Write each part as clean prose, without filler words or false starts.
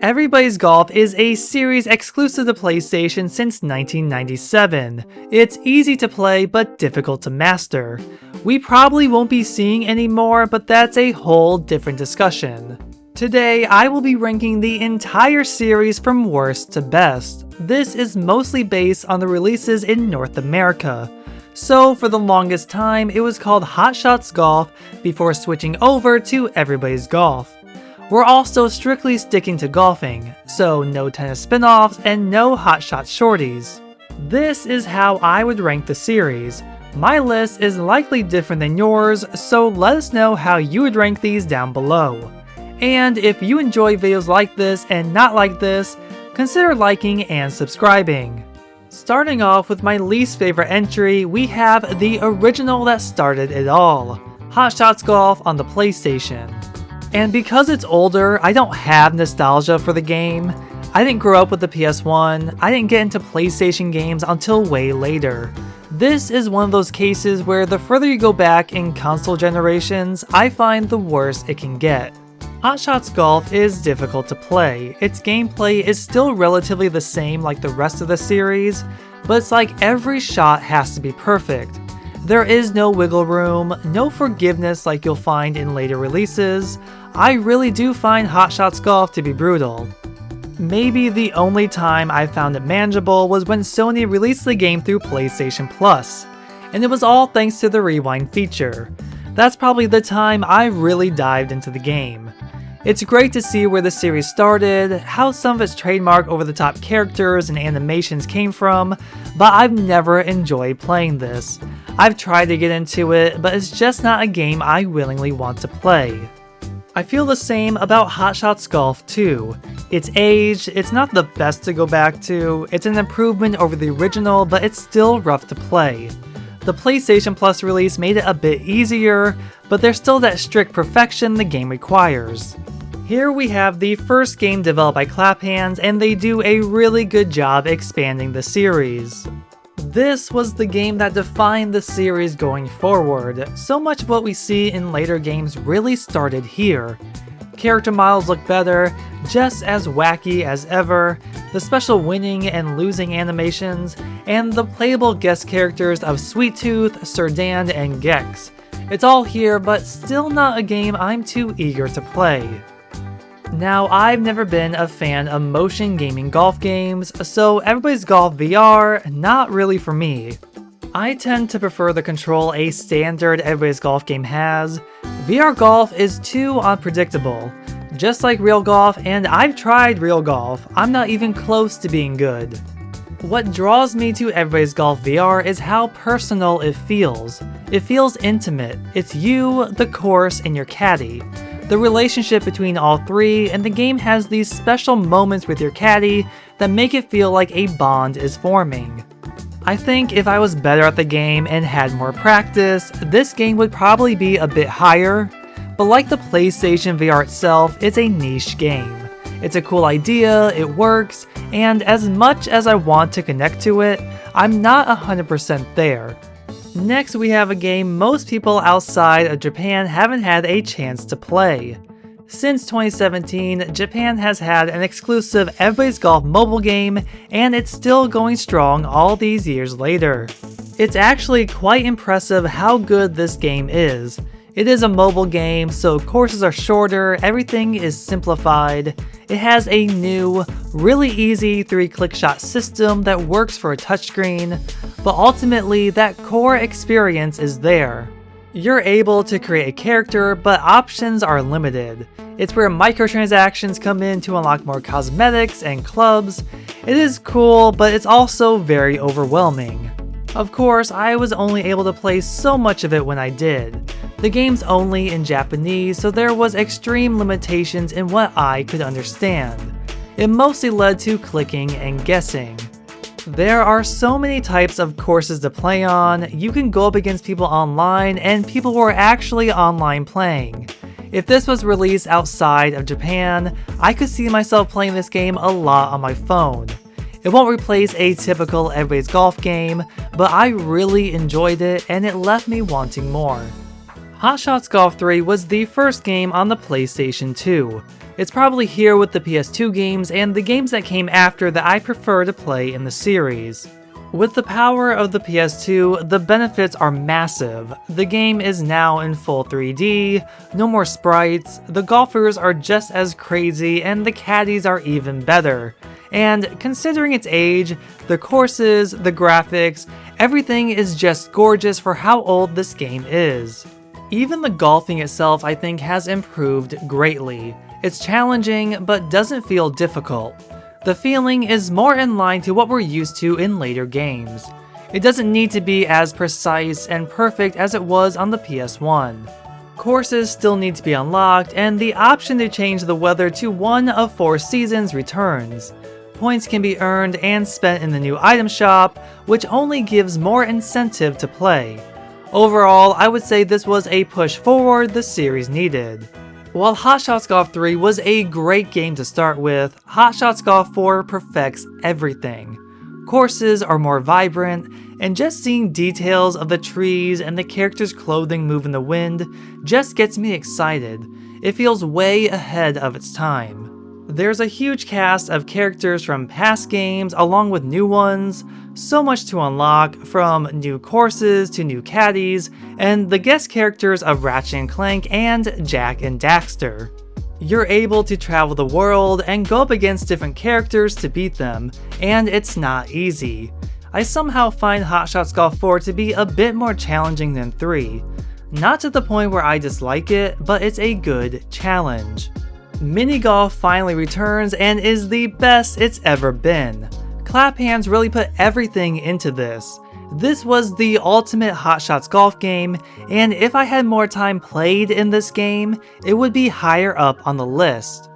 Everybody's Golf is a series exclusive to PlayStation since 1997. It's easy to play but difficult to master. We probably won't be seeing any more, but that's a whole different discussion. Today, I will be ranking the entire series from worst to best. This is mostly based on the releases in North America. So for the longest time, it was called Hot Shots Golf before switching over to Everybody's Golf. We're also strictly sticking to golfing, so no tennis spin-offs and no Hot Shots shorties. This is how I would rank the series. My list is likely different than yours, so let us know how you would rank these down below. And if you enjoy videos like this and not like this, consider liking and subscribing. Starting off with my least favorite entry, we have the original that started it all, Hot Shots Golf on the PlayStation. And because it's older, I don't have nostalgia for the game. I didn't grow up with the PS1, I didn't get into PlayStation games until way later. This is one of those cases where the further you go back in console generations, I find the worse it can get. Hot Shots Golf is difficult to play. Its gameplay is still relatively the same like the rest of the series, but it's like every shot has to be perfect. There is no wiggle room, no forgiveness like you'll find in later releases. I really do find Hot Shots Golf to be brutal. Maybe the only time I found it manageable was when Sony released the game through PlayStation Plus, and it was all thanks to the rewind feature. That's probably the time I really dived into the game. It's great to see where the series started, how some of its trademark over-the-top characters and animations came from, but I've never enjoyed playing this. I've tried to get into it, but it's just not a game I willingly want to play. I feel the same about Hot Shots Golf too. It's aged, it's not the best to go back to, it's an improvement over the original, but it's still rough to play. The PlayStation Plus release made it a bit easier, but there's still that strict perfection the game requires. Here we have the first game developed by Claphands, and they do a really good job expanding the series. This was the game that defined the series going forward. So much of what we see in later games really started here. Character models look better, just as wacky as ever, the special winning and losing animations, and the playable guest characters of Sweet Tooth, Sir Dan, and Gex. It's all here, but still not a game I'm too eager to play. Now, I've never been a fan of motion gaming golf games, so Everybody's Golf VR, not really for me. I tend to prefer the control a standard Everybody's Golf game has. VR golf is too unpredictable. Just like real golf, and I've tried real golf, I'm not even close to being good. What draws me to Everybody's Golf VR is how personal it feels. It feels intimate. It's you, the course, and your caddy. The relationship between all three, and the game has these special moments with your caddy that make it feel like a bond is forming. I think if I was better at the game and had more practice, this game would probably be a bit higher, but like the PlayStation VR itself, it's a niche game. It's a cool idea, it works, and as much as I want to connect to it, I'm not 100% there. Next, we have a game most people outside of Japan haven't had a chance to play. Since 2017, Japan has had an exclusive Everybody's Golf mobile game, and it's still going strong all these years later. It's actually quite impressive how good this game is. It is a mobile game, so courses are shorter, everything is simplified. It has a new, really easy 3-click shot system that works for a touchscreen, but ultimately that core experience is there. You're able to create a character, but options are limited. It's where microtransactions come in to unlock more cosmetics and clubs. It is cool, but it's also very overwhelming. Of course, I was only able to play so much of it when I did. The game's only in Japanese, so there was extreme limitations in what I could understand. It mostly led to clicking and guessing. There are so many types of courses to play on. You can go up against people online and people who are actually online playing. If this was released outside of Japan, I could see myself playing this game a lot on my phone. It won't replace a typical Everybody's Golf game, but I really enjoyed it and it left me wanting more. Hot Shots Golf 3 was the first game on the PlayStation 2. It's probably here with the PS2 games and the games that came after that I prefer to play in the series. With the power of the PS2, the benefits are massive. The game is now in full 3D, no more sprites, the golfers are just as crazy, and the caddies are even better. And considering its age, the courses, the graphics, everything is just gorgeous for how old this game is. Even the golfing itself, I think, has improved greatly. It's challenging, but doesn't feel difficult. The feeling is more in line to what we're used to in later games. It doesn't need to be as precise and perfect as it was on the PS1. Courses still need to be unlocked, and the option to change the weather to one of 4 seasons returns. Points can be earned and spent in the new item shop, which only gives more incentive to play. Overall, I would say this was a push forward the series needed. While Hot Shots Golf 3 was a great game to start with, Hot Shots Golf 4 perfects everything. Courses are more vibrant, and just seeing details of the trees and the characters' clothing move in the wind just gets me excited. It feels way ahead of its time. There's a huge cast of characters from past games along with new ones, so much to unlock, from new courses to new caddies, and the guest characters of Ratchet & Clank and Jak and Daxter. You're able to travel the world and go up against different characters to beat them, and it's not easy. I somehow find Hot Shots Golf 4 to be a bit more challenging than 3. Not to the point where I dislike it, but it's a good challenge. Mini Golf finally returns and is the best it's ever been. Clap Hands really put everything into this. This was the ultimate Hot Shots Golf game, and if I had more time played in this game, it would be higher up on the list.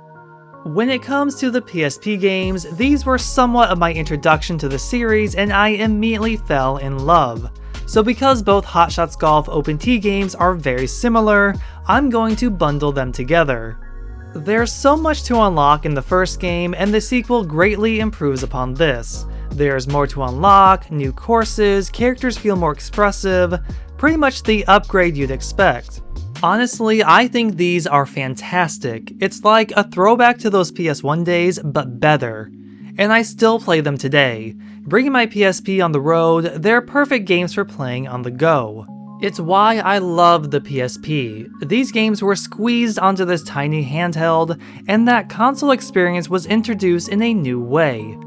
When it comes to the PSP games, these were somewhat of my introduction to the series and I immediately fell in love. So because both Hot Shots Golf Open T games are very similar, I'm going to bundle them together. There's so much to unlock in the first game, and the sequel greatly improves upon this. There's more to unlock, new courses, characters feel more expressive, pretty much the upgrade you'd expect. Honestly, I think these are fantastic. It's like a throwback to those PS1 days, but better. And I still play them today. Bringing my PSP on the road, they're perfect games for playing on the go. It's why I love the PSP. These games were squeezed onto this tiny handheld, and that console experience was introduced in a new way.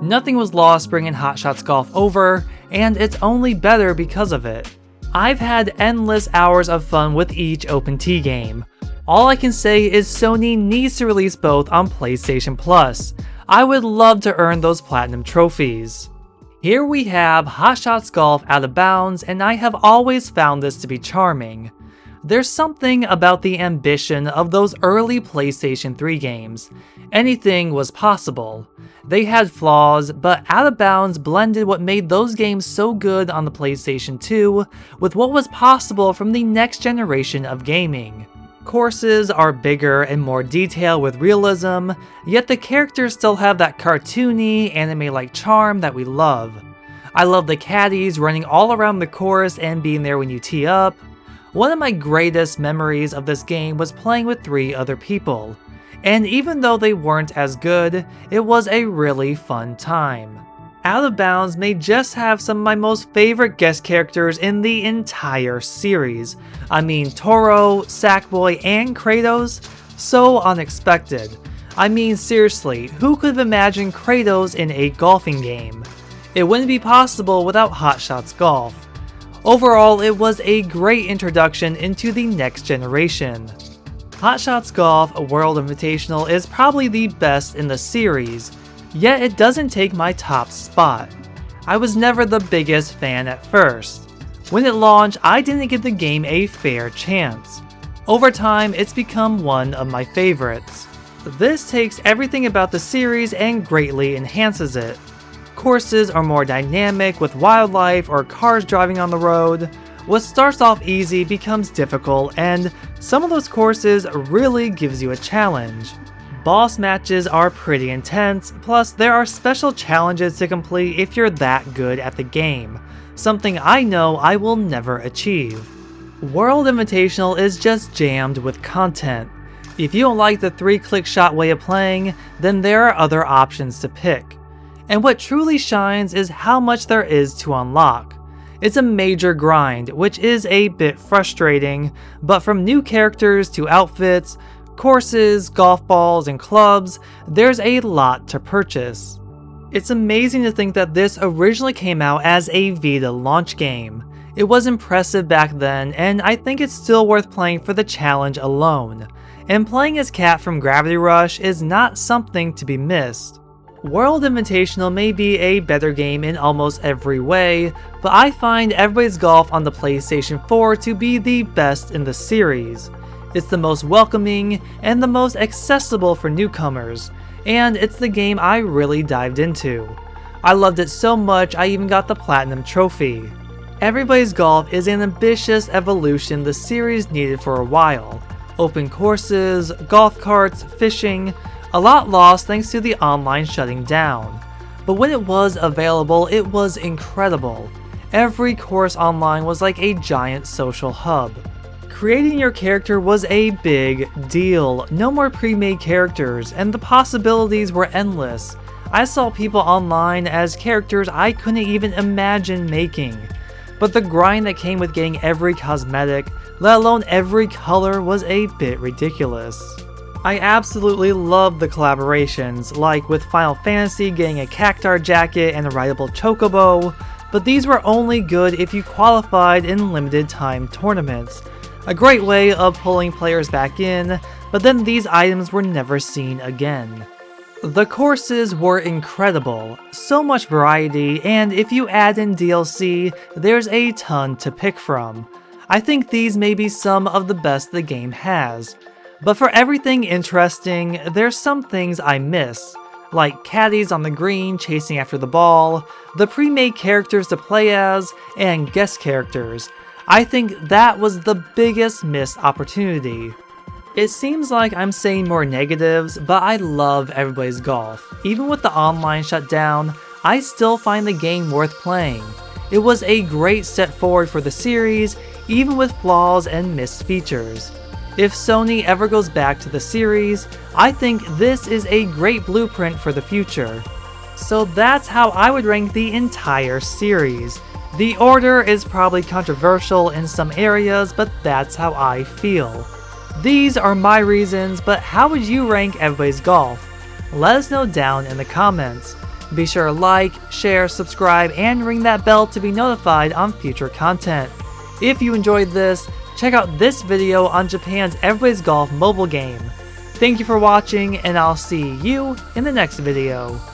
Nothing was lost bringing Hot Shots Golf over, and it's only better because of it. I've had endless hours of fun with each Open T game. All I can say is Sony needs to release both on PlayStation Plus. I would love to earn those platinum trophies. Here we have Hot Shots Golf Out of Bounds, and I have always found this to be charming. There's something about the ambition of those early PlayStation 3 games. Anything was possible. They had flaws, but Out of Bounds blended what made those games so good on the PlayStation 2 with what was possible from the next generation of gaming. Courses are bigger and more detailed with realism, yet the characters still have that cartoony, anime-like charm that we love. I love the caddies running all around the course and being there when you tee up. One of my greatest memories of this game was playing with 3 other people, and even though they weren't as good, it was a really fun time. Out of Bounds may just have some of my most favorite guest characters in the entire series. I mean Toro, Sackboy, and Kratos? So unexpected. I mean seriously, who could have imagined Kratos in a golfing game? It wouldn't be possible without Hot Shots Golf. Overall, it was a great introduction into the next generation. Hot Shots Golf World Invitational is probably the best in the series, yet it doesn't take my top spot. I was never the biggest fan at first. When it launched, I didn't give the game a fair chance. Over time, it's become one of my favorites. This takes everything about the series and greatly enhances it. Courses are more dynamic with wildlife or cars driving on the road. What starts off easy becomes difficult, and some of those courses really gives you a challenge. Boss matches are pretty intense, plus there are special challenges to complete if you're that good at the game, something I know I will never achieve. World Invitational is just jammed with content. If you don't like the 3-click shot way of playing, then there are other options to pick. And what truly shines is how much there is to unlock. It's a major grind, which is a bit frustrating, but from new characters to outfits, courses, golf balls, and clubs, there's a lot to purchase. It's amazing to think that this originally came out as a Vita launch game. It was impressive back then, and I think it's still worth playing for the challenge alone. And playing as Cat from Gravity Rush is not something to be missed. World Invitational may be a better game in almost every way, but I find Everybody's Golf on the PlayStation 4 to be the best in the series. It's the most welcoming and the most accessible for newcomers, and it's the game I really dived into. I loved it so much I even got the Platinum Trophy. Everybody's Golf is an ambitious evolution the series needed for a while. Open courses, golf carts, fishing, a lot lost thanks to the online shutting down. But when it was available, it was incredible. Every course online was like a giant social hub. Creating your character was a big deal. No more pre-made characters, and the possibilities were endless. I saw people online as characters I couldn't even imagine making. But the grind that came with getting every cosmetic, let alone every color, was a bit ridiculous. I absolutely love the collaborations, like with Final Fantasy getting a Cactar jacket and a rideable chocobo, but these were only good if you qualified in limited time tournaments. A great way of pulling players back in, but then these items were never seen again. The courses were incredible, so much variety, and if you add in DLC, there's a ton to pick from. I think these may be some of the best the game has. But for everything interesting, there's some things I miss, like caddies on the green chasing after the ball, the pre-made characters to play as, and guest characters. I think that was the biggest missed opportunity. It seems like I'm saying more negatives, but I love Everybody's Golf. Even with the online shutdown, I still find the game worth playing. It was a great step forward for the series, even with flaws and missed features. If Sony ever goes back to the series, I think this is a great blueprint for the future. So that's how I would rank the entire series. The order is probably controversial in some areas, but that's how I feel. These are my reasons, but how would you rank Everybody's Golf? Let us know down in the comments. Be sure to like, share, subscribe, and ring that bell to be notified on future content. If you enjoyed this, check out this video on Japan's Everybody's Golf mobile game. Thank you for watching, and I'll see you in the next video.